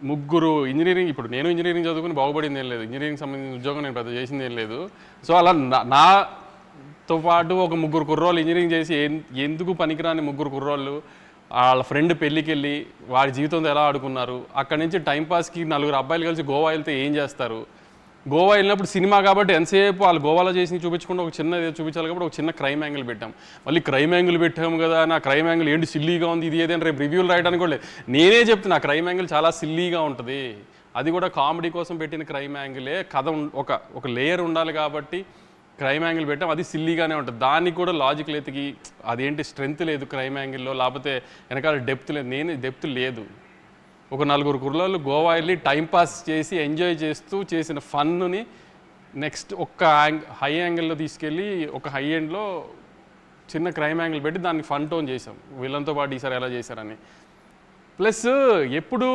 ముగ్గురు ఇంజనీరింగ్ ఇప్పుడు నేను ఇంజనీరింగ్ చదువుకుని బాగుపడింది ఏం లేదు, ఇంజనీరింగ్ సంబంధించిన ఉద్యోగం నేను పెద్ద చేసింది ఏం లేదు. సో అలా నాతో పాటు ఒక ముగ్గురు కుర్రోళ్ళు ఇంజనీరింగ్ చేసి ఎందుకు పనికిరాని ముగ్గురు కుర్రోళ్ళు వాళ్ళ ఫ్రెండ్ పెళ్ళికి వెళ్ళి వాడి జీవితంతో ఎలా ఆడుకున్నారు, అక్కడి నుంచి టైంపాస్కి నలుగురు అబ్బాయిలు కలిసి గోవా వెళ్తే ఏం చేస్తారు, గోవా వెళ్ళినప్పుడు సినిమా కాబట్టి ఎంతసేపు వాళ్ళు గోవాలో చేసి చూపించకుండా ఒక చిన్న చూపించాలి కాబట్టి ఒక చిన్న క్రైమ్ యాంగిల్ పెట్టాం. మళ్ళీ క్రైమ్ యాంగిల్ పెట్టాము కదా, నా క్రైమ్ యాంగిల్ ఏంటి సిల్లీగా ఉంది ఇది ఏదైనా రేపు రివ్యూలు రాయడానికి కూడా లేదు. నేనే చెప్తున్నా క్రైమ్ యాంగిల్ చాలా సిల్లీగా ఉంటుంది, అది కూడా కామెడీ కోసం పెట్టిన క్రైమ్ యాంగిలే. కథ ఒక లేయర్ ఉండాలి కాబట్టి క్రైమ్ యాంగిల్ పెట్టాం, అది సిల్లీగానే ఉంటుంది. దానికి కూడా లాజిక్ లేతికి అదేంటి స్ట్రెంత్ లేదు క్రైమ్ యాంగిల్లో, లేకపోతే వెనకాల డెప్త్ లేదు. డెప్త్ లేదు. ఒక నలుగురు కుర్రోళ్ళు గోవా వెళ్ళి టైంపాస్ చేసి ఎంజాయ్ చేస్తూ చేసిన ఫన్నుని నెక్స్ట్ హై యాంగిల్లో తీసుకెళ్ళి ఒక హై ఎండ్లో చిన్న క్రైమ్ యాంగిల్ పెట్టి దాన్ని ఫన్ టోన్ చేసాం వీళ్ళంతో పాటు ఈసారి ఎలా చేశారని. ప్లస్ ఎప్పుడు